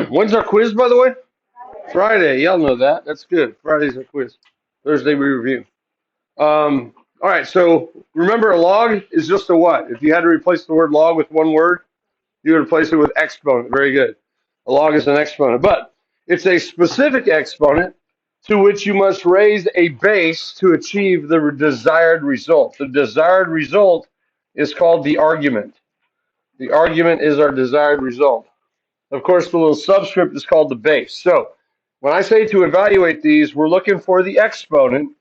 When's our quiz, by the way? Friday. Y'all know that. That's good. Friday's our quiz. Thursday we review. All right. So remember, a log is just a what? If you had to replace the word log with one word, you would replace it with exponent. Very good. A log is an exponent, but it's a specific exponent to which you must raise a base to achieve the desired result. The desired result is called the argument. The argument is our desired result. Of course, the little subscript is called the base. So when I say to evaluate these, we're looking for the exponent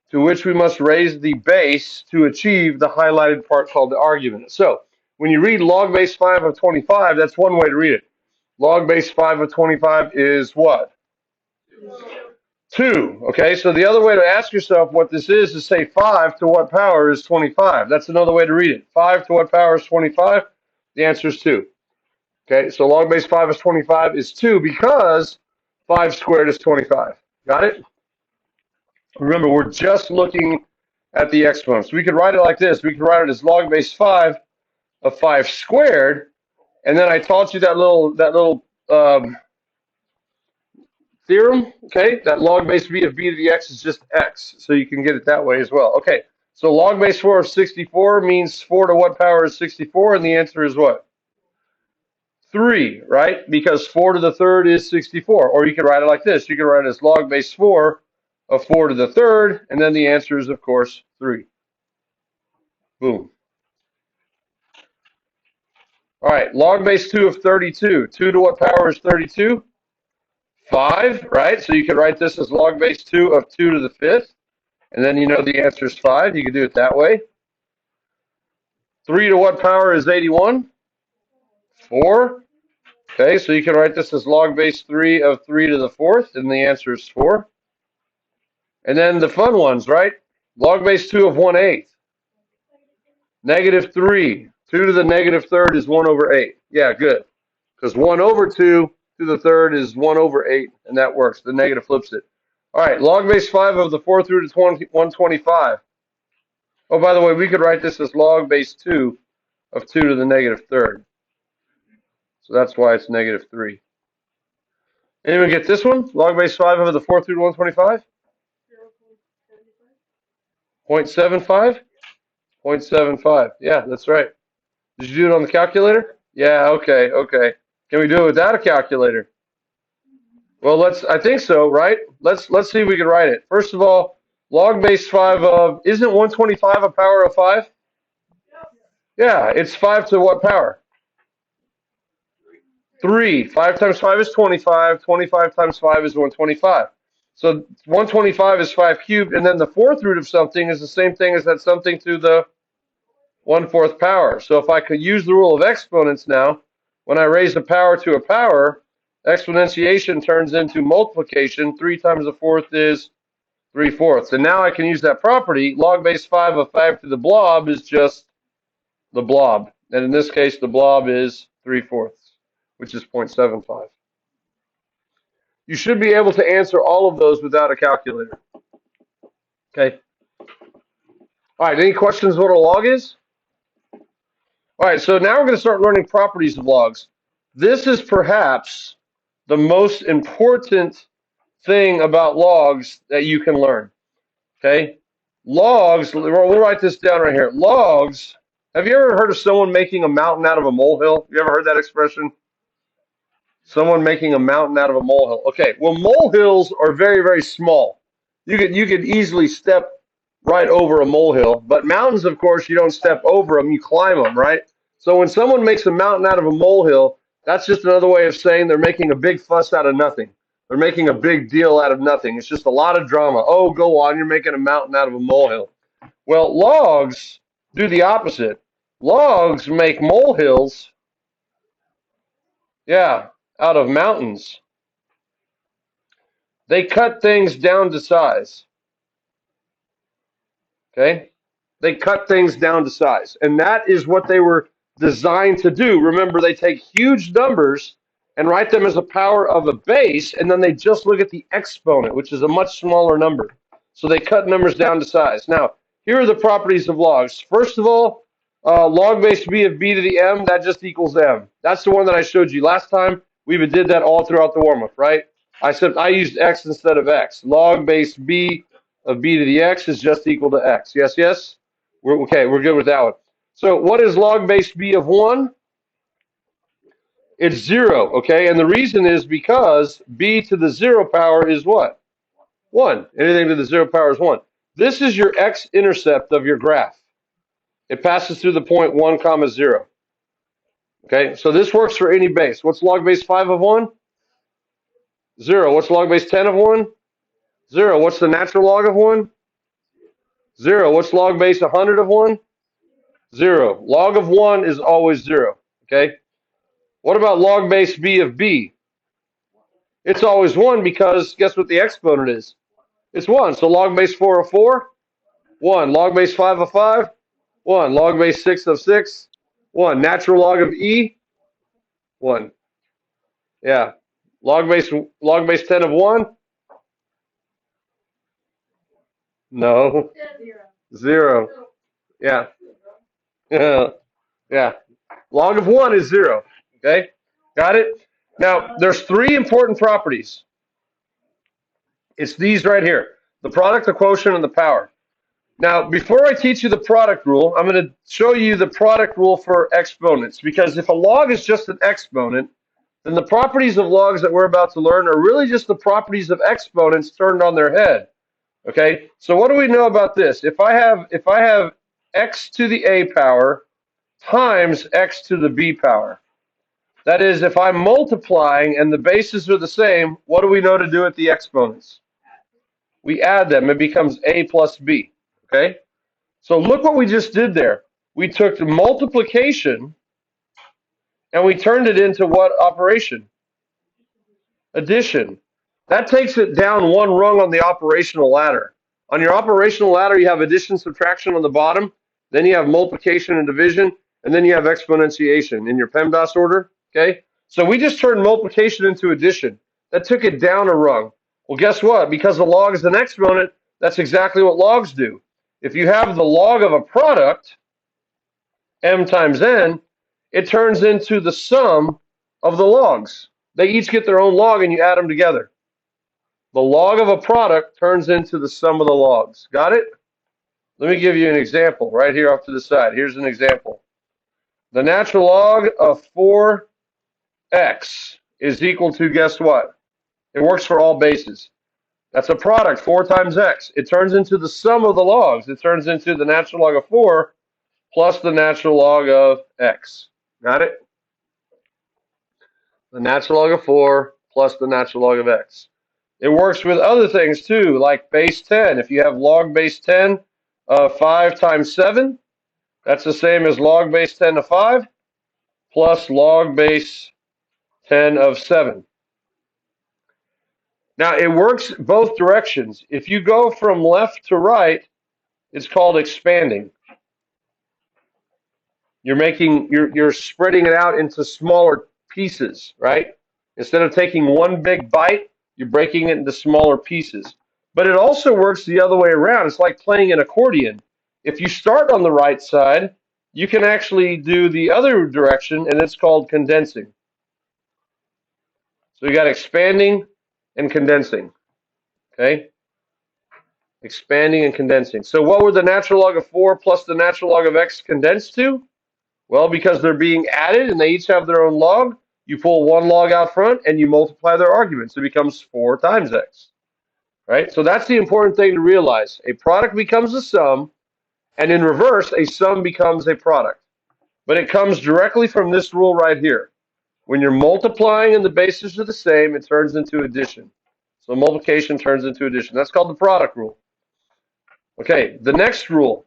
to which we must raise the base to achieve the highlighted part called the argument. So when you read log base 5 of 25, that's one way to read it. Log base 5 of 25 is what? 2. Okay, so the other way to ask yourself what this is say 5 to what power is 25. That's another way to read it. 5 to what power is 25? The answer is 2. Okay, so log base 5 of 25 is 2 because 5 squared is 25. Got it? Remember, we're just looking at the exponents. We could write it like this. We could write it as log base 5 of 5 squared, and then I taught you that little theorem, okay? That log base b of b to the x is just x, so you can get it that way as well. Okay, so log base 4 of 64 means 4 to what power is 64, and the answer is what? 3, right? Because 4 to the third is 64. Or you could write it like this. You could write it as log base 4 of 4 to the third, and then the answer is, of course, 3. Boom. All right, log base 2 of 32. 2 to what power is 32? 5, right? So you could write this as log base 2 of 2 to the fifth, and then you know the answer is 5. You could do it that way. 3 to what power is 81? 4. Okay, so you can write this as log base 3 of 3 to the fourth, and the answer is 4. And then the fun ones, right? Log base 2 of 1/8. Negative 3. 2 to the negative third is 1 over 8. Yeah, good. Because 1 over 2 to the third is 1 over 8, and that works. The negative flips it. All right, log base 5 of the fourth root is 125. Oh, by the way, we could write this as log base 2 of 2 to the negative third. So that's why it's negative 3. Anyone get this one? Log base 5 over the fourth root of 125? 0.75? 0.75. Yeah, that's right. Did you do it on the calculator? Yeah, okay, okay. Can we do it without a calculator? Well, I think so, right? Let's see if we can write it. First of all, log base 5 of, isn't 125 a power of 5? Yeah, it's 5 to what power? 3. 5 times 5 is 25. 25 times 5 is 125. So 125 is 5 cubed, and then the fourth root of something is the same thing as that something to the 1/4 power. So if I could use the rule of exponents now, when I raise a power to a power, exponentiation turns into multiplication. 3 times the fourth is 3/4. And now I can use that property. Log base 5 of 5 to the blob is just the blob. And in this case, the blob is 3/4, which is 0.75. You should be able to answer all of those without a calculator. Okay. All right, any questions what a log is? All right, so now we're going to start learning properties of logs. This is perhaps the most important thing about logs that you can learn. Okay? Logs, we'll write this down right here. Logs, have you ever heard of someone making a mountain out of a molehill? You ever heard that expression? Someone making a mountain out of a molehill. Okay, well, molehills are very, very small. You could easily step right over a molehill, but mountains, of course, you don't step over them, you climb them, right? So when someone makes a mountain out of a molehill, that's just another way of saying they're making a big fuss out of nothing. They're making a big deal out of nothing. It's just a lot of drama. Oh, go on, you're making a mountain out of a molehill. Well, logs do the opposite. Logs make molehills, yeah, out of mountains. They cut things down to size. Okay? They cut things down to size. And that is what they were designed to do. Remember, they take huge numbers and write them as a power of a base, and then they just look at the exponent, which is a much smaller number. So they cut numbers down to size. Now, here are the properties of logs. First of all, log base b of b to the m, that just equals m. That's the one that I showed you last time. We did that all throughout the warm-up, right? I used x instead of x. Log base b of b to the x is just equal to x. Yes, yes? Okay, we're good with that one. So what is log base b of 1? It's 0, okay? And the reason is because b to the 0 power is what? 1. Anything to the 0 power is 1. This is your x-intercept of your graph. It passes through the point 1 comma 0. Okay, so this works for any base. What's log base 5 of 1? 0. What's log base 10 of 1? 0. What's the natural log of 1? 0. What's log base 100 of 1? 0. Log of 1 is always 0. Okay? What about log base b of b? It's always 1 because guess what the exponent is? It's 1. So log base 4 of 4? 1. Log base 5 of 5? 1. Log base 6 of 6? 1. Natural log of e? 1. Yeah. Log base 10 of 1? No. 0. Yeah. Yeah. Log of 1 is 0. Okay? Got it? Now, there's 3 important properties. It's these right here. The product, the quotient, and the power. Now, before I teach you the product rule, I'm going to show you the product rule for exponents. Because if a log is just an exponent, then the properties of logs that we're about to learn are really just the properties of exponents turned on their head. Okay? So what do we know about this? If I have x to the a power times x to the b power. That is, if I'm multiplying and the bases are the same, what do we know to do at the exponents? We add them. It becomes a plus b. Okay? So look what we just did there. We took the multiplication and we turned it into what operation? Addition. That takes it down one rung on the operational ladder. On your operational ladder, you have addition, subtraction on the bottom. Then you have multiplication and division. And then you have exponentiation in your PEMDAS order. Okay? So we just turned multiplication into addition. That took it down a rung. Well, guess what? Because the log is an exponent, that's exactly what logs do. If you have the log of a product, m times n, it turns into the sum of the logs. They each get their own log and you add them together. The log of a product turns into the sum of the logs. Got it? Let me give you an example right here off to the side. Here's an example. The natural log of 4x is equal to, guess what? It works for all bases. That's a product, 4 times x. It turns into the sum of the logs. It turns into the natural log of 4 plus the natural log of x. Got it? The natural log of 4 plus the natural log of x. It works with other things too, like base 10. If you have log base 10 of 5 times 7, that's the same as log base 10 of 5 plus log base 10 of 7. Now, it works both directions. If you go from left to right, it's called expanding. You're spreading it out into smaller pieces, right? Instead of taking one big bite, you're breaking it into smaller pieces. But it also works the other way around. It's like playing an accordion. If you start on the right side, you can actually do the other direction, and it's called condensing. So you got expanding and condensing. Okay? Expanding and condensing. So what would the natural log of 4 plus the natural log of x condense to? Well, because they're being added and they each have their own log, you pull one log out front and you multiply their arguments. It becomes 4 times x. Right? So that's the important thing to realize. A product becomes a sum, and in reverse, a sum becomes a product. But it comes directly from this rule right here. When you're multiplying and the bases are the same, it turns into addition. So multiplication turns into addition. That's called the product rule. Okay, the next rule,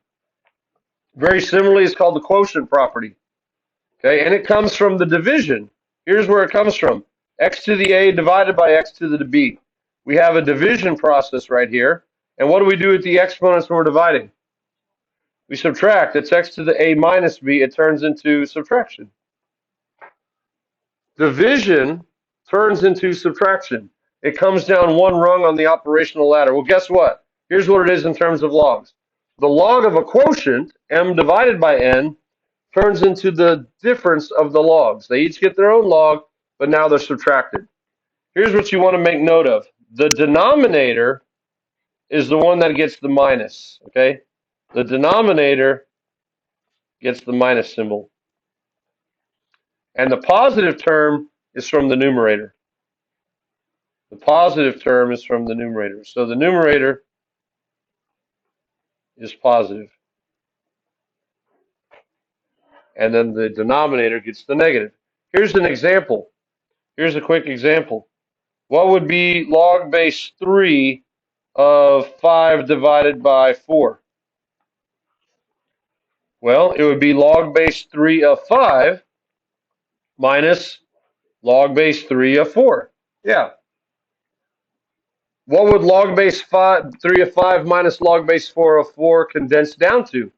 very similarly, is called the quotient property. Okay, and it comes from the division. Here's where it comes from. X to the a divided by x to the b. We have a division process right here. And what do we do with the exponents when we're dividing? We subtract. It's x to the a minus b. It turns into subtraction. Division turns into subtraction. It comes down one rung on the operational ladder. Well, guess what? Here's what it is in terms of logs. The log of a quotient, m divided by n, turns into the difference of the logs. They each get their own log. but now they're subtracted. Here's what you want to make note of. The denominator is the one that gets the minus, okay? The denominator gets the minus symbol. And the positive term is from the numerator. The positive term is from the numerator. So the numerator is positive. And then the denominator gets the negative. Here's an example. Here's a quick example. What would be log base 3 of 5 divided by 4? Well, it would be log base 3 of 5 minus log base 3 of 4. Yeah. What would log base 3 of 5 minus log base 4 of 4 condense down to?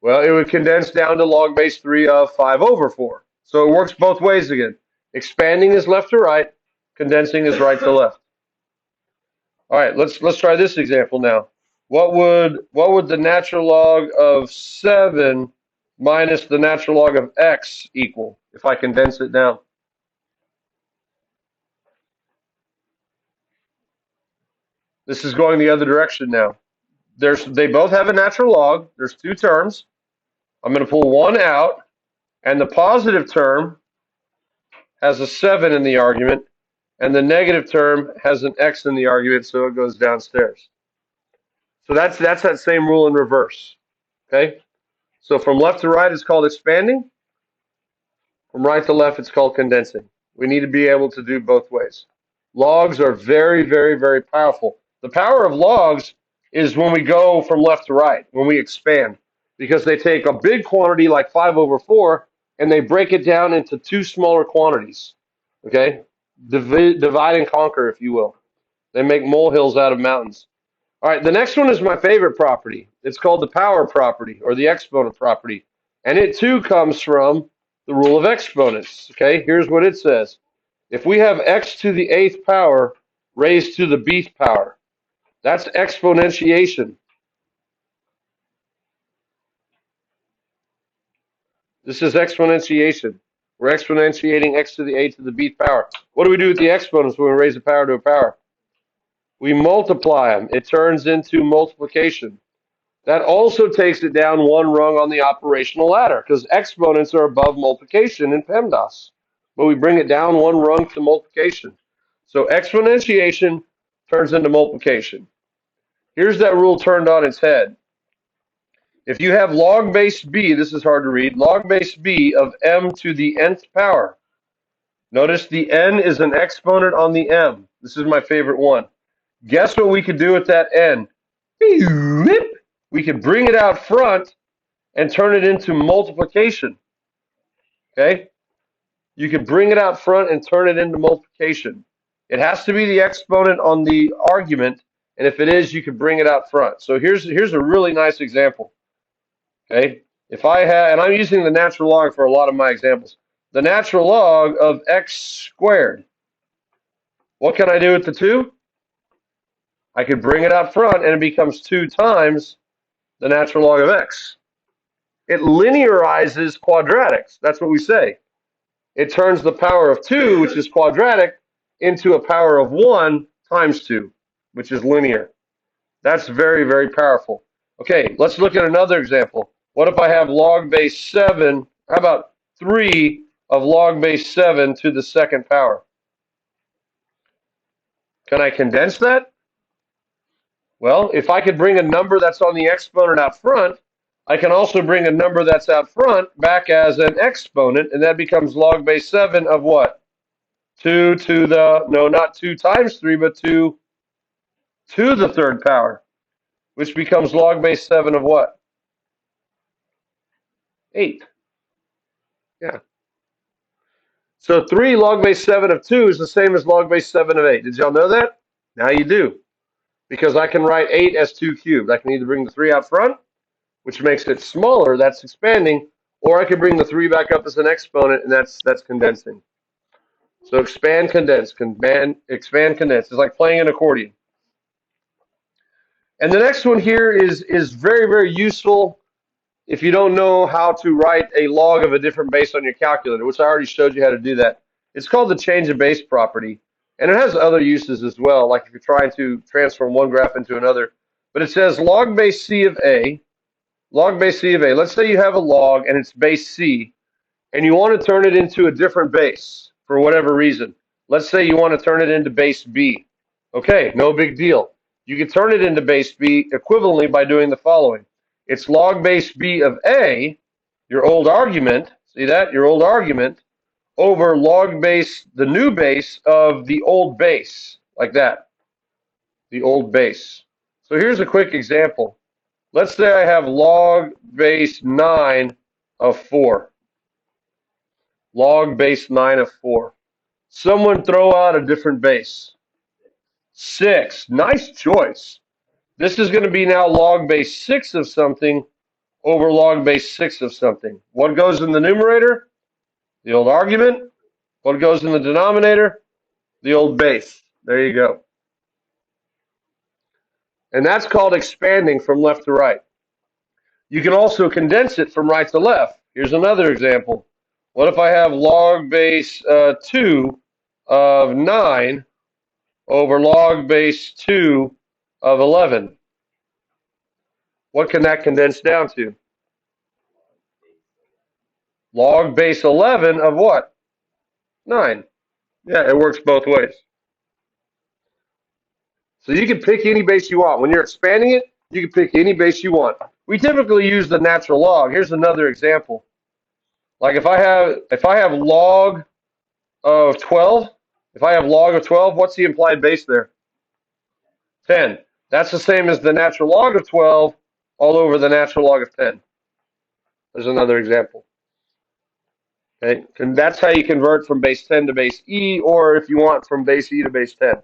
Well, it would condense down to log base 3 of 5 over 4. So it works both ways again. Expanding is left to right, condensing is right to left. All right, let's try this example now. What would the natural log of 7 minus the natural log of x equal if I condense it down? This is going the other direction now. They both have a natural log. There's two terms. I'm going to pull one out, and the positive term has a 7 in the argument, and the negative term has an x in the argument, so it goes downstairs. So that's that same rule in reverse. Okay? So from left to right, it's called expanding. From right to left, it's called condensing. We need to be able to do both ways. Logs are very, very, very powerful. The power of logs is when we go from left to right, when we expand, because they take a big quantity like 5 over 4, and they break it down into two smaller quantities. Okay? Divide and conquer, if you will. They make molehills out of mountains. All right, the next one is my favorite property. It's called the power property, or the exponent property. And it too comes from the rule of exponents. Okay, here's what it says. If we have x to the 8th power raised to the bth power, that's exponentiation. This is exponentiation. We're exponentiating x to the 8th to the bth power. What do we do with the exponents when we raise a power to a power? We multiply them. It turns into multiplication. That also takes it down one rung on the operational ladder, because exponents are above multiplication in PEMDAS. But we bring it down one rung to multiplication. So exponentiation turns into multiplication. Here's that rule turned on its head. If you have log base b, this is hard to read, log base b of m to the nth power. Notice the n is an exponent on the m. This is my favorite one. Guess what we could do with that n? We could bring it out front and turn it into multiplication. Okay? You could bring it out front and turn it into multiplication. It has to be the exponent on the argument, and if it is, you could bring it out front. So here's a really nice example. Okay? If I have, and I'm using the natural log for a lot of my examples, the natural log of x squared. What can I do with the 2? I could bring it out front, and it becomes 2 times the natural log of x. It linearizes quadratics. That's what we say. It turns the power of 2, which is quadratic, into a power of 1 times 2, which is linear. That's very, very powerful. Okay, let's look at another example. What if I have log base 7, how about 3 of log base 7 to the 2nd power? Can I condense that? Well, if I could bring a number that's on the exponent out front, I can also bring a number that's out front back as an exponent, and that becomes log base 7 of what? 2 to the, no, not 2 times 3, but 2 to the 3rd power, which becomes log base 7 of what? 8. Yeah. So 3 log base 7 of 2 is the same as log base 7 of 8. Did y'all know that? Now you do. Because I can write 8 as 2 cubed. I can either bring the 3 out front, which makes it smaller, that's expanding, or I could bring the 3 back up as an exponent, and that's condensing. So expand, condense, expand, condense. It's like playing an accordion. And the next one here is very, very useful if you don't know how to write a log of a different base on your calculator, which I already showed you how to do that. It's called the change of base property, and it has other uses as well, like if you're trying to transform one graph into another. But it says log base c of a, log base c of a. Let's say you have a log and it's base c, and you want to turn it into a different base for whatever reason. Let's say you want to turn it into base b. Okay, no big deal. You can turn it into base b equivalently by doing the following. It's log base b of a, your old argument, see that? Your old argument, over log base, the new base of the old base, like that, the old base. So here's a quick example. Let's say I have log base 9 of 4. Log base 9 of 4. Someone throw out a different base. 6. Nice choice. This is going to be now log base 6 of something over log base 6 of something. What goes in the numerator? The old argument. What goes in the denominator? The old base. There you go. And that's called expanding from left to right. You can also condense it from right to left. Here's another example. What if I have log base 2 of 9 over log base 2 of 11? What can that condense down to? Log base 11 of what? 9. Yeah, it works both ways. So you can pick any base you want. When you're expanding it, you can pick any base you want. We typically use the natural log. Here's another example. Like if I have log of 12, if I have log of 12, what's the implied base there? 10. That's the same as the natural log of 12 all over the natural log of 10. There's another example. Okay, and that's how you convert from base 10 to base e, or if you want from base e to base 10.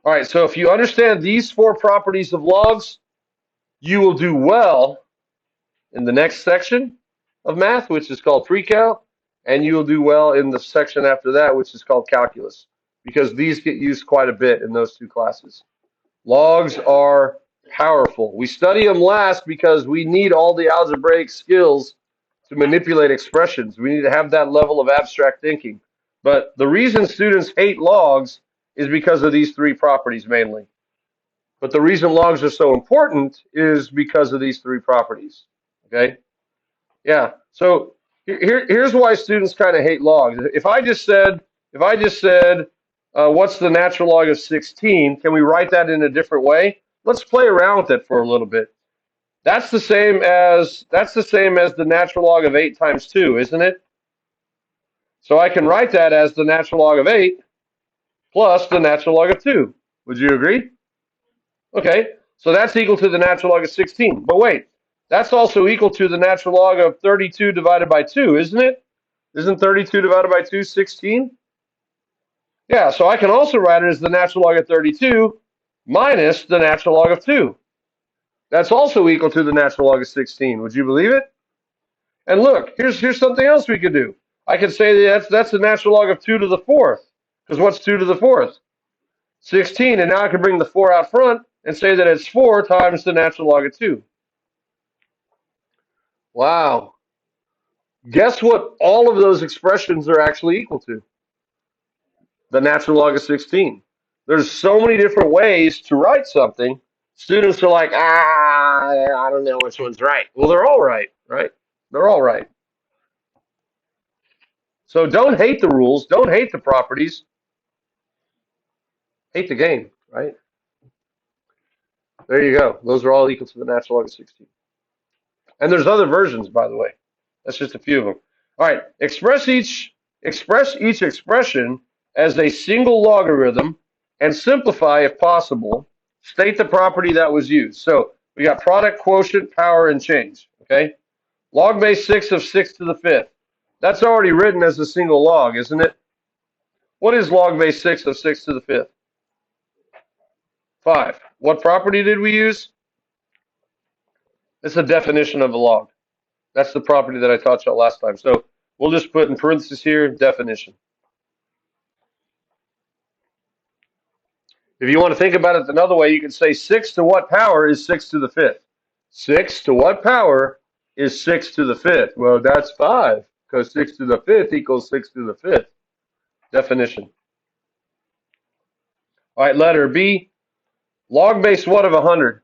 All right, so if you understand these 4 properties of logs, you will do well in the next section of math, which is called pre-cal, and you will do well in the section after that, which is called calculus, because these get used quite a bit in those 2 classes. Logs are powerful. We study them last because we need all the algebraic skills to manipulate expressions. We need to have that level of abstract thinking. But the reason students hate logs is because of these 3 properties mainly. But the reason logs are so important is because of these 3 properties. Okay? Yeah. So here's why students kind of hate logs. If I just said, what's the natural log of 16? Can we write that in a different way? Let's play around with it for a little bit. That's the same as the natural log of 8 times 2, isn't it? So I can write that as the natural log of 8 plus the natural log of 2. Would you agree? Okay, so that's equal to the natural log of 16. But wait, that's also equal to the natural log of 32 divided by 2, isn't it? Isn't 32 divided by 2 16? Yeah, so I can also write it as the natural log of 32 minus the natural log of 2. That's also equal to the natural log of 16. Would you believe it? And look, here's something else we could do. I could say that's the natural log of 2 to the 4th. Because what's 2 to the 4th? 16. And now I can bring the 4 out front and say that it's 4 times the natural log of 2. Wow. Guess what all of those expressions are actually equal to? The natural log of 16. There's so many different ways to write something. Students are like, I don't know which one's right. Well, they're all right, right? They're all right. So don't hate the rules. Don't hate the properties. Hate the game, right? There you go. Those are all equal to the natural log of 16. And there's other versions, by the way. That's just a few of them. All right. Express each expression as a single logarithm and simplify if possible. State the property that was used. So we got product, quotient, power, and change. Okay. Log base 6 of 6 to the 5th. That's already written as a single log, isn't it? What is log base 6 of 6 to the 5th? 5. What property did we use? It's a definition of a log. That's the property that I taught you last time. So we'll just put in parentheses here, definition. If you want to think about it another way, you can say 6 to what power is 6 to the 5th? 6 to what power is 6 to the 5th? Well, that's 5. because 6 to the 5th equals 6 to the 5th. Definition. All right, letter B. Log base what of 100?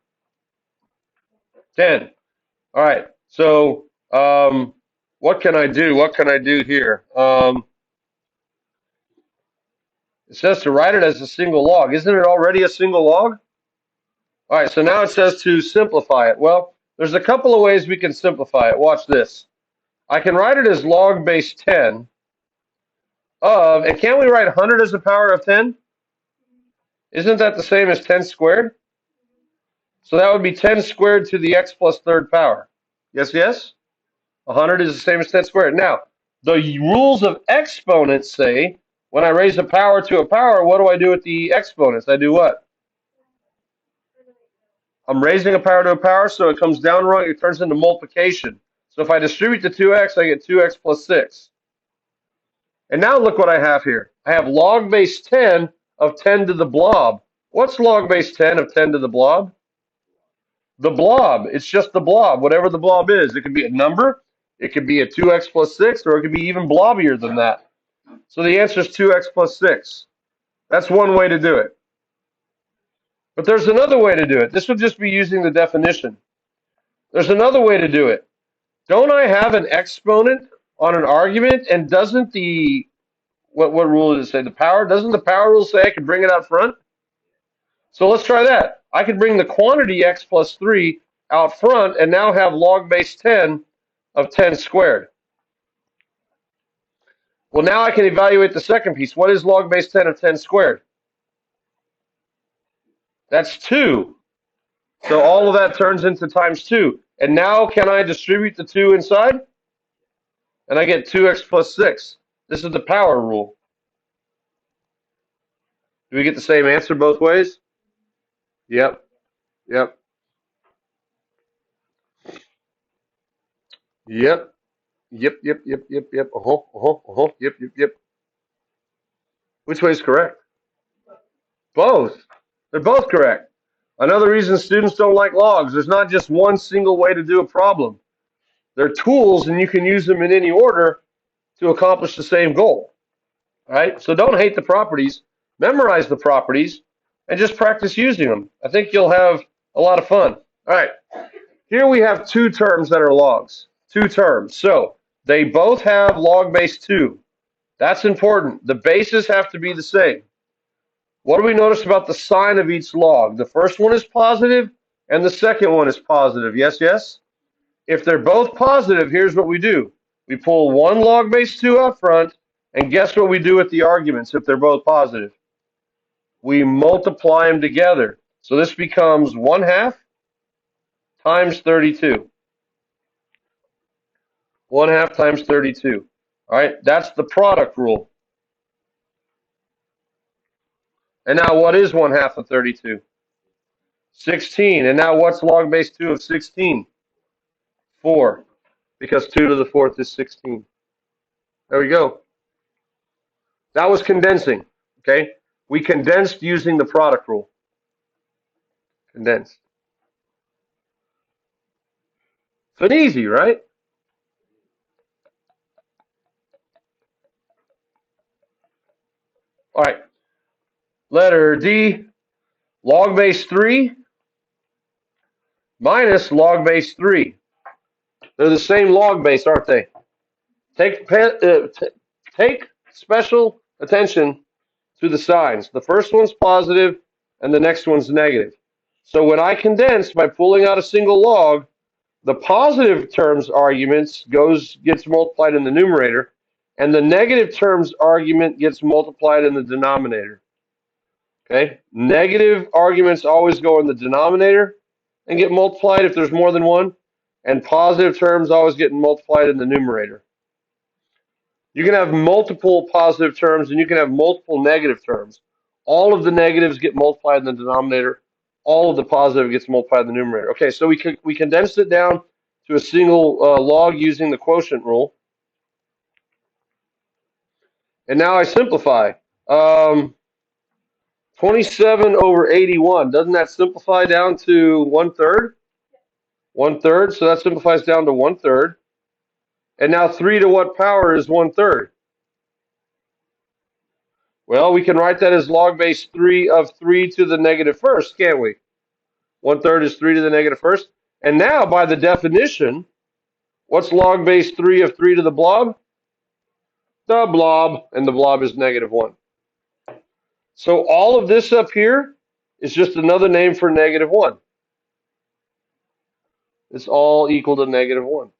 10. All right, so what can I do? What can I do here? It says to write it as a single log. Isn't it already a single log? All right, so now it says to simplify it. Well, there's a couple of ways we can simplify it. Watch this. I can write it as log base 10 of, and can't we write 100 as the power of 10? Isn't that the same as 10 squared? So that would be 10 squared to the x plus third power. Yes, yes? 100 is the same as 10 squared. Now, the rules of exponents say when I raise a power to a power, what do I do with the exponents? I do what? I'm raising a power to a power, so it comes down wrong. It turns into multiplication. So if I distribute the 2x, I get 2x plus 6. And now look what I have here. I have log base 10 of 10 to the blob. What's log base 10 of 10 to the blob? The blob. It's just the blob, whatever the blob is. It could be a number, it could be a 2x plus 6, or it could be even blobbier than that. So the answer is 2x plus 6. That's one way to do it. But there's another way to do it. This would just be using the definition. There's another way to do it. Don't I have an exponent on an argument, and doesn't the, what rule does it say? The power? Doesn't the power rule say I can bring it out front? So let's try that. I could bring the quantity x plus 3 out front and now have log base 10 of 10 squared. Well, now I can evaluate the second piece. What is log base 10 of 10 squared? That's 2. So all of that turns into times 2. And now can I distribute the 2 inside? And I get 2x plus 6. This is the power rule. Do we get the same answer both ways? Yep. Yep. Yep. Yep, yep, yep, yep, yep. Yep, yep, yep. Which way is correct? Both. They're both correct. Another reason students don't like logs, there's not just one single way to do a problem. They're tools, and you can use them in any order to accomplish the same goal. All right? So don't hate the properties. Memorize the properties and just practice using them. I think you'll have a lot of fun. All right. Here we have two terms that are logs. Two terms. So they both have log base 2. That's important. The bases have to be the same. What do we notice about the sign of each log? The first one is positive and the second one is positive. Yes, yes? If they're both positive, here's what we do. We pull one log base 2 up front, and guess what we do with the arguments if they're both positive? We multiply them together. So this becomes 1/2 times 32. 1/2 times 32. All right, that's the product rule. And now what is 1/2 of 32? 16. And now what's log base 2 of 16? 4. Because 2 to the 4th is 16. There we go. That was condensing. Okay? We condensed using the product rule. Condensed. It's easy, right? All right. Letter D, log base 3 minus log base 3. They're the same log base, aren't they? Take special attention to the signs. The first one's positive and the next one's negative. So when I condense by pulling out a single log, the positive terms arguments gets multiplied in the numerator, and the negative terms argument gets multiplied in the denominator. Okay? Negative arguments always go in the denominator and get multiplied if there's more than one, and positive terms always get multiplied in the numerator. You can have multiple positive terms and you can have multiple negative terms. All of the negatives get multiplied in the denominator. All of the positive gets multiplied in the numerator. Okay, so we condensed it down to a single log using the quotient rule. And now I simplify. 27 over 81. Doesn't that simplify down to 1/3? 1/3. So that simplifies down to 1/3. And now 3 to what power is 1/3? Well, we can write that as log base 3 of 3 to the negative first, can't we? 1/3 is 3 to the negative first. And now, by the definition, what's log base 3 of 3 to the blob? The blob, and the blob is -1. So all of this up here is just another name for -1. It's all equal to -1.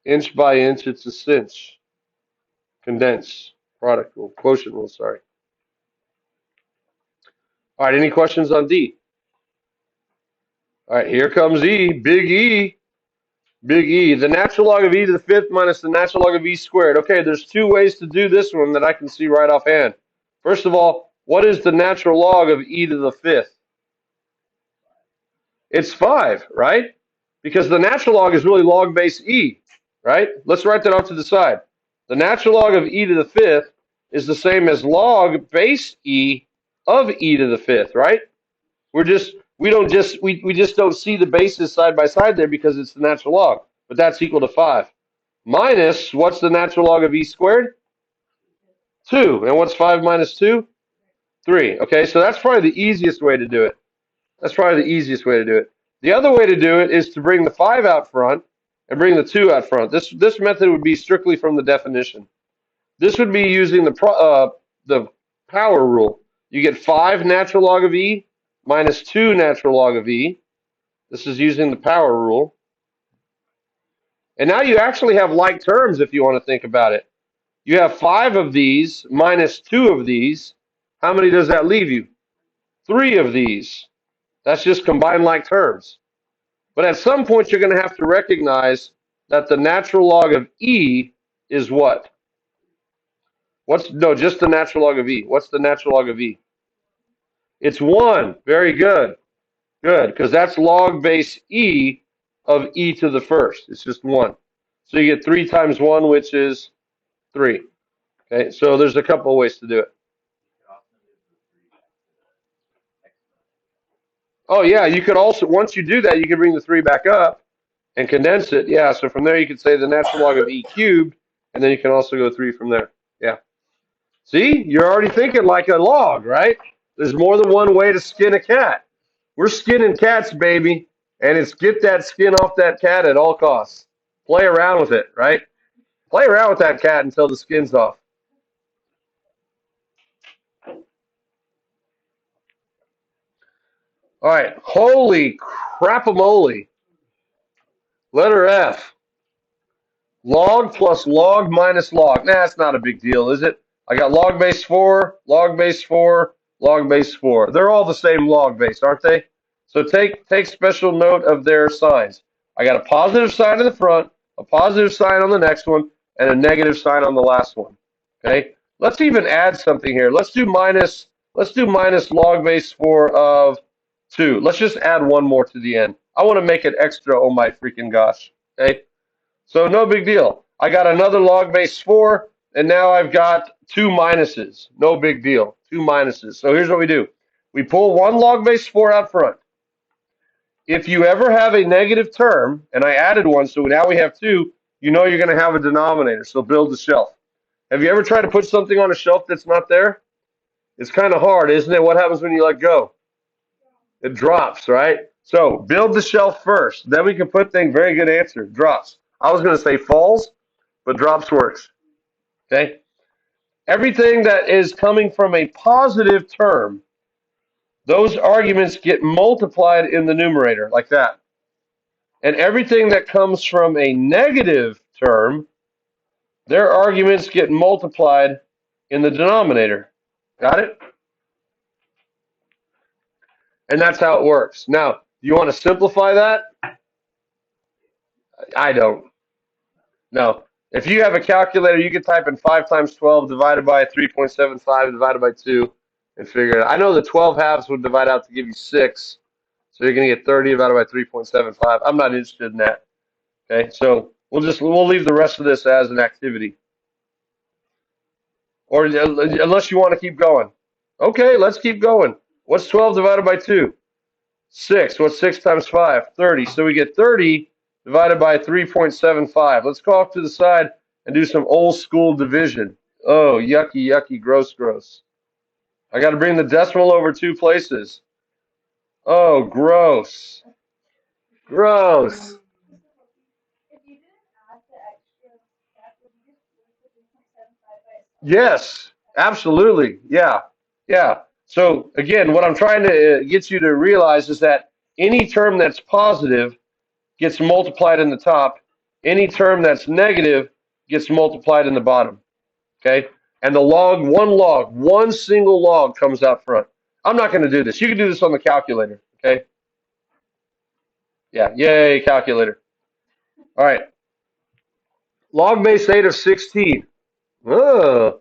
Inch by inch, it's a cinch. Condense. Product rule. Quotient rule, sorry. All right, any questions on D? All right, here comes E. Big E. Big E. The natural log of E to the 5th minus the natural log of E squared. Okay, there's two ways to do this one that I can see right offhand. First of all, what is the natural log of E to the 5th? It's 5, right? Because the natural log is really log base E, right? Let's write that off to the side. The natural log of E to the 5th is the same as log base E of E to the 5th, right? We just don't see the bases side by side there because it's the natural log, but that's equal to 5. Minus, what's the natural log of E squared? 2. And what's 5 minus 2? 3. Okay, so that's probably the easiest way to do it. That's probably the easiest way to do it. The other way to do it is to bring the 5 out front and bring the 2 out front. This method would be strictly from the definition. This would be using the power rule. You get 5 natural log of E minus 2 natural log of E. This is using the power rule. And now you actually have like terms if you want to think about it. You have 5 of these minus 2 of these. How many does that leave you? 3 of these. That's just combined like terms. But at some point, you're going to have to recognize that the natural log of E is what? No, just the natural log of E. What's the natural log of E? It's 1. Very good. Good, because that's log base E of E to the first. It's just 1. So you get 3 times 1, which is 3. Okay, so there's a couple of ways to do it. Oh, yeah, you could also, once you do that, you can bring the 3 back up and condense it. Yeah, so from there you could say the natural log of E cubed, and then you can also go 3 from there. Yeah. See, you're already thinking like a log, right? There's more than one way to skin a cat. We're skinning cats, baby, and it's get that skin off that cat at all costs. Play around with it, right? Play around with that cat until the skin's off. All right, holy crap-a-moly. Letter F. Log plus log minus log. Nah, it's not a big deal, is it? I got log base 4, log base 4, log base 4. They're all the same log base, aren't they? So take special note of their signs. I got a positive sign in the front, a positive sign on the next one, and a negative sign on the last one. Okay? Let's even add something here. Let's do minus log base 4 of 2. Let's just add one more to the end. I want to make it extra, oh my freaking gosh. Okay? So no big deal. I got another log base 4, and now I've got 2 minuses. No big deal. 2 minuses. So here's what we do. We pull one log base 4 out front. If you ever have a negative term, and I added one, so now we have 2, you know you're going to have a denominator. So build the shelf. Have you ever tried to put something on a shelf that's not there? It's kind of hard, isn't it? What happens when you let go? It drops, right? So build the shelf first. Then we can put things. Very good answer. Drops. I was going to say falls, but drops works. Okay? Everything that is coming from a positive term, those arguments get multiplied in the numerator, like that. And everything that comes from a negative term, their arguments get multiplied in the denominator. Got it? And that's how it works. Now, you want to simplify that? I don't. No. If you have a calculator, you can type in 5 times 12 divided by 3.75 divided by 2 and figure it out. I know the 12 halves would divide out to give you 6. So you're going to get 30 divided by 3.75. I'm not interested in that. Okay, so we'll leave the rest of this as an activity. Or unless you want to keep going. Okay, let's keep going. What's 12 divided by 2? 6. What's 6 times 5? 30. So we get 30 divided by 3.75. Let's go off to the side and do some old school division. Oh, yucky, yucky, gross, gross. I got to bring the decimal over 2 places. Oh, gross. Gross. Yes, absolutely. Yeah, yeah. So again, what I'm trying to get you to realize is that any term that's positive gets multiplied in the top. Any term that's negative gets multiplied in the bottom. Okay? And the one single log comes out front. I'm not going to do this. You can do this on the calculator. Okay? Yeah. Yay, calculator. All right. Log base 8 of 16. Uh,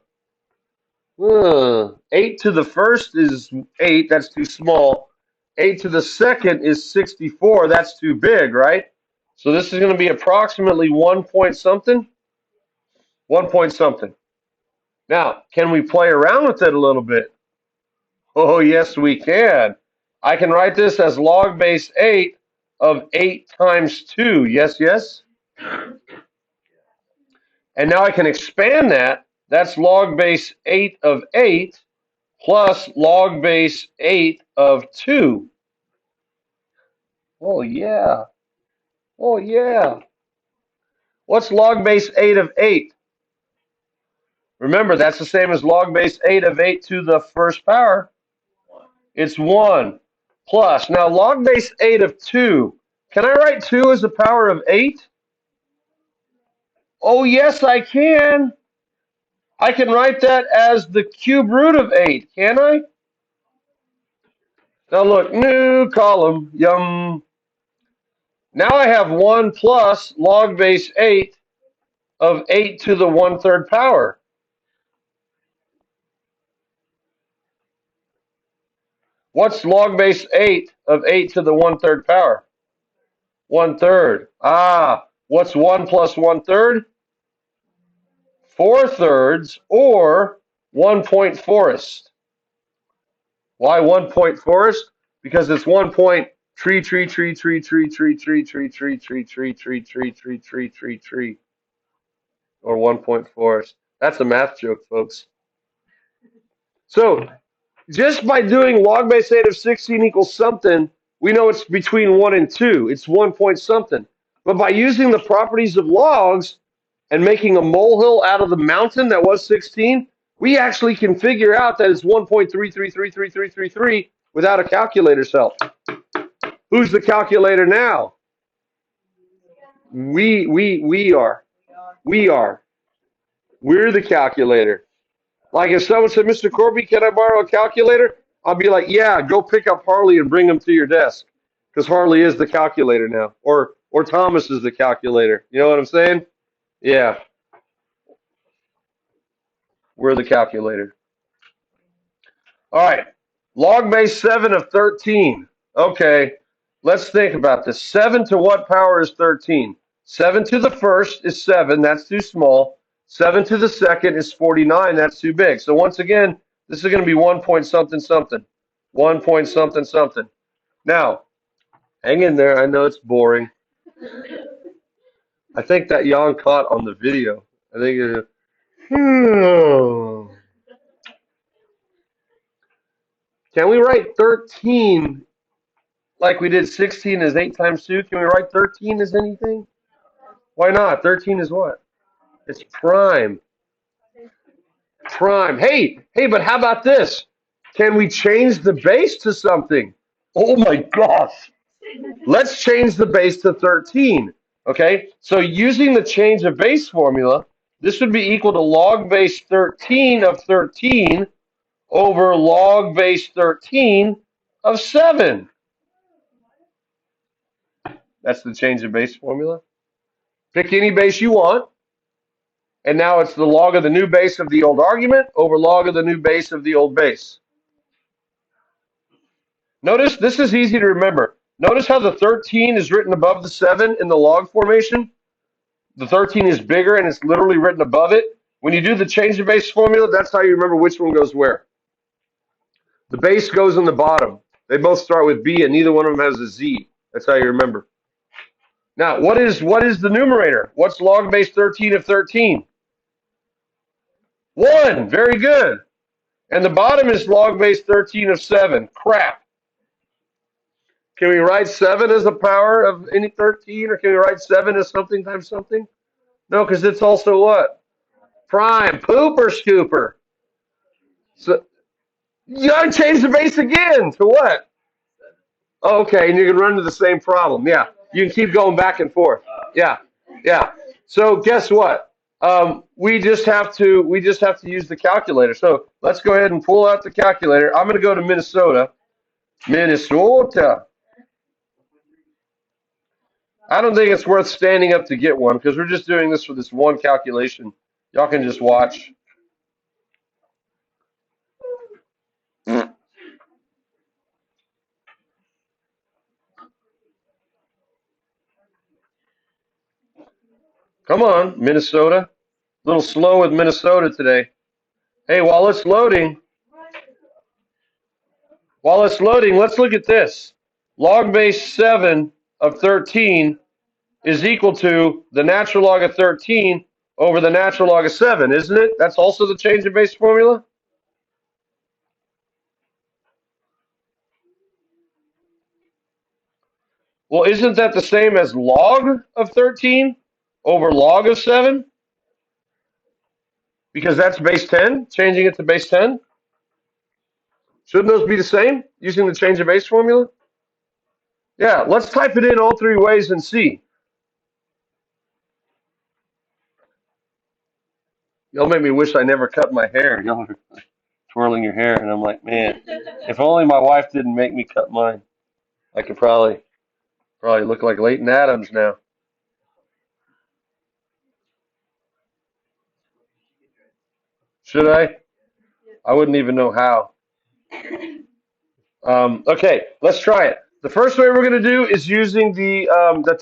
8 to the first is 8. That's too small. 8 to the second is 64. That's too big, right? So this is going to be approximately 1 point something. 1 point something. Now, can we play around with it a little bit? Oh, yes, we can. I can write this as log base 8 of 8 times 2. Yes, yes? And now I can expand that. That's log base 8 of 8 plus log base 8 of 2. Oh, yeah. Oh, yeah. What's log base 8 of 8? Remember, that's the same as log base 8 of 8 to the first power. It's 1 plus. Now, log base 8 of 2. Can I write 2 as the power of 8? Oh, yes, I can. I can write that as the cube root of 8, can I? Now, look, new column, yum. Now I have 1 plus log base 8 of 8 to the 1/3 power. What's log base 8 of 8 to the 1/3 power? 1/3. Ah, what's 1 plus 1/3? 4/3 or 1 point forest. Why 1 point forest? Because it's 1 point tree, tree, tree, tree, tree, tree, tree, tree, tree, tree, tree, tree, tree, tree, tree, tree, tree, or 1 point forest. That's a math joke, folks. So just by doing log base 8 of 16 equals something, we know it's between 1 and 2. It's 1 point something. But by using the properties of logs and making a molehill out of the mountain that was 16, we actually can figure out that it's 1.33333333 without a calculator's help. Who's the calculator now? We are. We are. We're the calculator. Like if someone said, Mr. Korpi, can I borrow a calculator? I'll be like, yeah, go pick up Harley and bring him to your desk. Because Harley is the calculator now. Or Thomas is the calculator. You know what I'm saying? Yeah, we're the calculator. All right. Log base 7 of 13. Okay, let's think about this. 7 to what power is 13? 7 to the first is 7. That's too small. 7 to the second is 49. That's too big. So once again, this is going to be 1 point something something. 1 point something something. Now, hang in there. I know it's boring. I think that yawn caught on the video. I think it. Can we write 13 like we did 16 as 8 times 2? Can we write 13 as anything? Why not? 13 is what? It's prime. Prime. Hey, but how about this? Can we change the base to something? Oh my gosh. Let's change the base to 13. Okay? So using the change of base formula, this would be equal to log base 13 of 13 over log base 13 of 7. That's the change of base formula. Pick any base you want. And now it's the log of the new base of the old argument over log of the new base of the old base. Notice this is easy to remember. Notice how the 13 is written above the 7 in the log formation. The 13 is bigger and it's literally written above it. When you do the change of base formula, that's how you remember which one goes where. The base goes in the bottom. They both start with B and neither one of them has a Z. That's how you remember. Now, what is the numerator? What's log base 13 of 13? 1. Very good. And the bottom is log base 13 of 7. Crap. Can we write 7 as a power of any 13, or can we write 7 as something times something? No, because it's also what? Prime. Pooper scooper. So you gotta change the base again to what? Oh, okay, and you can run into the same problem. Yeah, you can keep going back and forth. Yeah, yeah. So guess what? We just have to use the calculator. So let's go ahead and pull out the calculator. I'm going to go to Minnesota. Minnesota. I don't think it's worth standing up to get one because we're just doing this for this one calculation. Y'all can just watch. Come on, Minnesota. A little slow with Minnesota today. Hey, while it's loading, let's look at this. Log base 7 of 13 is equal to the natural log of 13 over the natural log of 7, isn't it? That's also the change of base formula? Well, isn't that the same as log of 13 over log of 7? Because that's base 10, changing it to base 10? Shouldn't those be the same using the change of base formula? Yeah, let's type it in all three ways and see. Y'all make me wish I never cut my hair. Y'all are twirling your hair, and I'm like, man, if only my wife didn't make me cut mine. I could probably look like Leighton Adams now. Should I? I wouldn't even know how. Okay, let's try it. The first way we're going to do is using the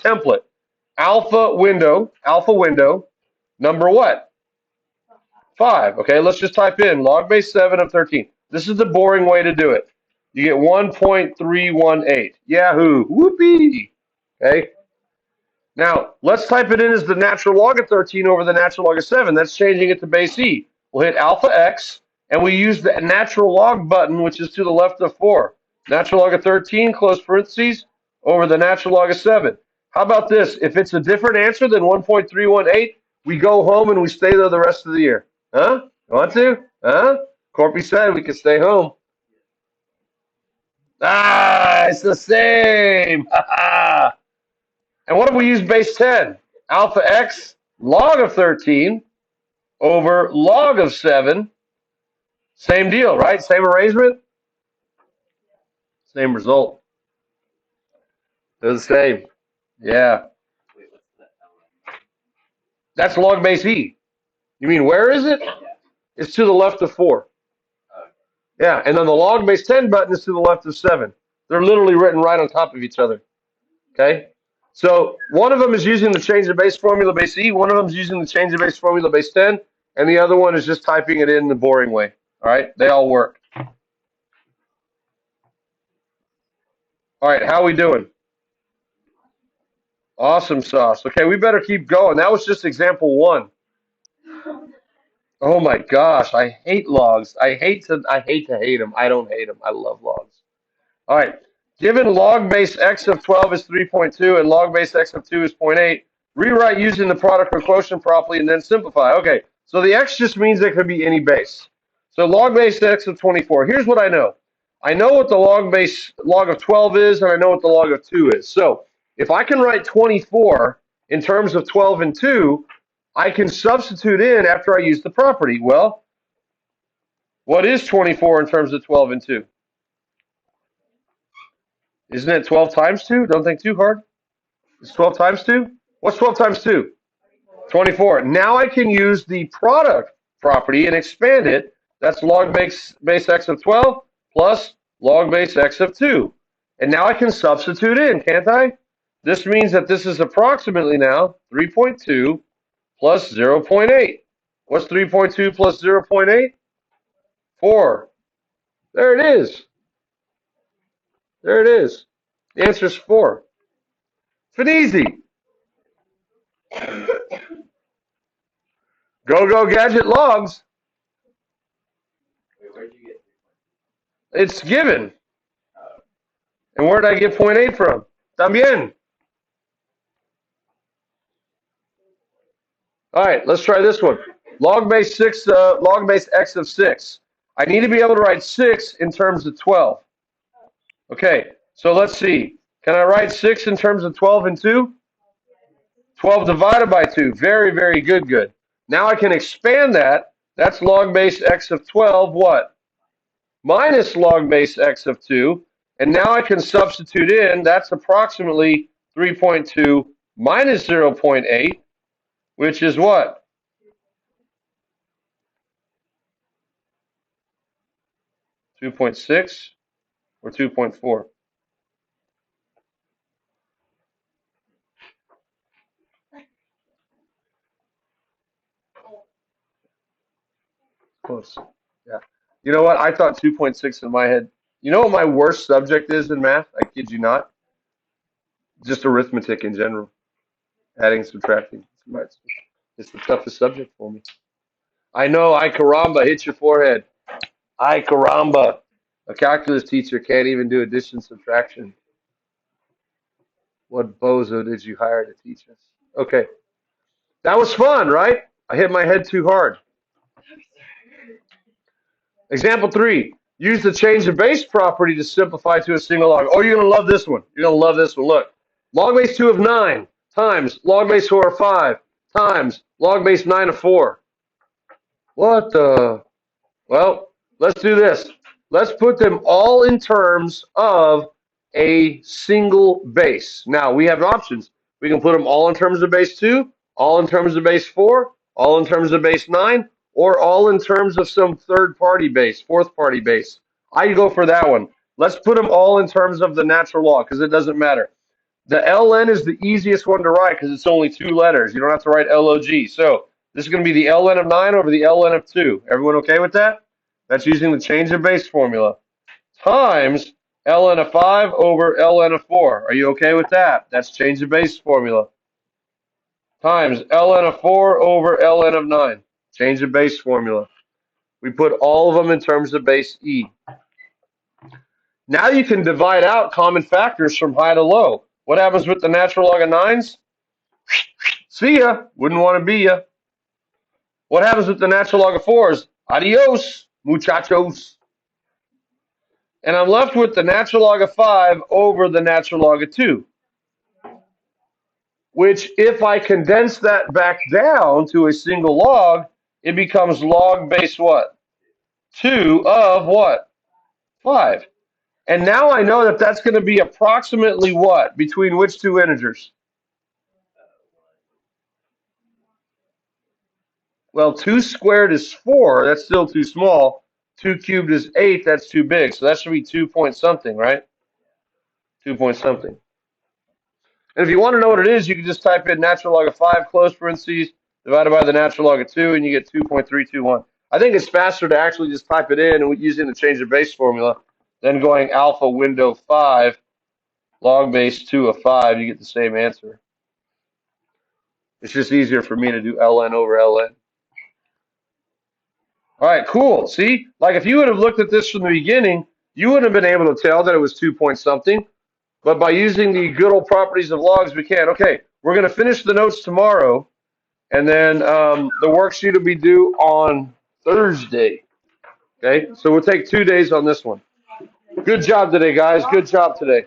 template. Alpha window, number what? 5. Okay, let's just type in log base 7 of 13. This is the boring way to do it. You get 1.318. Yahoo! Whoopee! Okay. Now, let's type it in as the natural log of 13 over the natural log of 7. That's changing it to base E. We'll hit alpha x, and we use the natural log button, which is to the left of 4. Natural log of 13, close parentheses, over the natural log of 7. How about this? If it's a different answer than 1.318, we go home and we stay there the rest of the year. Huh? Want to? Huh? Korpi said we could stay home. Ah, it's the same. And what if we use base 10? Alpha x log of 13 over log of 7. Same deal, right? Same arrangement, same result. They're the same. Yeah. That's log base E. You mean where is it? It's to the left of 4. Yeah, and then the log base 10 button is to the left of 7. They're literally written right on top of each other. Okay? So one of them is using the change of base formula base E, one of them is using the change of base formula base 10, and the other one is just typing it in the boring way. All right? They all work. All right, how we doing? Awesome sauce. Okay, we better keep going. That was just example 1. Oh my gosh, I hate logs. I hate to hate them. I don't hate them. I love logs. All right. Given log base x of 12 is 3.2 and log base x of 2 is 0.8, rewrite using the product or quotient properly and then simplify. Okay, so the x just means there could be any base. So log base x of 24. Here's what I know. I know what the log of 12 is, and I know what the log of 2 is. So if I can write 24 in terms of 12 and 2, I can substitute in after I use the property. Well, what is 24 in terms of 12 and 2? Isn't it 12 times 2? Don't think too hard. It's 12 times 2? What's 12 times 2? 24. Now I can use the product property and expand it. That's log base x of 12 plus log base x of 2. And now I can substitute in, can't I? This means that this is approximately now 3.2 plus 0.8. What's 3.2 plus 0.8? 4. There it is. There it is. The answer is 4. It's been easy. Go gadget logs. Wait, where'd you get? It's given. And where did I get 0.8 from? También. All right, let's try this one. Log base x of 6. I need to be able to write 6 in terms of 12. Okay, so let's see. Can I write 6 in terms of 12 and 2? 12 divided by 2. Very, very good. Now I can expand that. That's log base x of 12, what? Minus log base x of 2. And now I can substitute in, that's approximately 3.2 minus 0.8, which is what? 2.6 or 2.4? Close. Yeah. You know what? I thought 2.6 in my head. You know what my worst subject is in math? I kid you not. Just arithmetic in general. Adding, subtracting. It's the toughest subject for me. I know. Ay caramba, hit your forehead. Ay caramba. A calculus teacher can't even do addition, subtraction. What bozo did you hire to teach us? Okay. That was fun, right? I hit my head too hard. Example 3. Use the change of base property to simplify to a single log. Oh, you're going to love this one. You're going to love this one. Look. Log base 2 of 9 times log base 4 of 5 times log base 9 of 4. What the? Well, let's do this. Let's put them all in terms of a single base. Now, we have options. We can put them all in terms of base 2, all in terms of base 4, all in terms of base 9, or all in terms of some third-party base, fourth-party base. I go for that one. Let's put them all in terms of the natural log because it doesn't matter. The ln is the easiest one to write because it's only 2 letters. You don't have to write log. So this is going to be the ln of 9 over the ln of 2. Everyone okay with that? That's using the change of base formula. Times ln of 5 over ln of 4. Are you okay with that? That's change of base formula. Times ln of 4 over ln of 9. Change of base formula. We put all of them in terms of base e. Now you can divide out common factors from high to low. What happens with the natural log of 9s? See ya. Wouldn't want to be ya. What happens with the natural log of 4s? Adios, muchachos. And I'm left with the natural log of 5 over the natural log of 2. Which, if I condense that back down to a single log, it becomes log base what? 2 of what? 5. And now I know that that's going to be approximately what? Between which two integers? Well, 2 squared is 4. That's still too small. 2 cubed is 8. That's too big. So that should be 2 point something, right? 2 point something. And if you want to know what it is, you can just type in natural log of 5, close parentheses, divided by the natural log of 2, and you get 2.321. I think it's faster to actually just type it in and using the change of base formula than going alpha window 5, log base 2 of 5. You get the same answer. It's just easier for me to do ln over ln. All right, cool. See, like if you would have looked at this from the beginning, you wouldn't have been able to tell that it was 2 point something. But by using the good old properties of logs, we can. Okay, we're going to finish the notes tomorrow, and then the worksheet will be due on Thursday. Okay, so we'll take 2 days on this one. Good job today, guys. Good job today.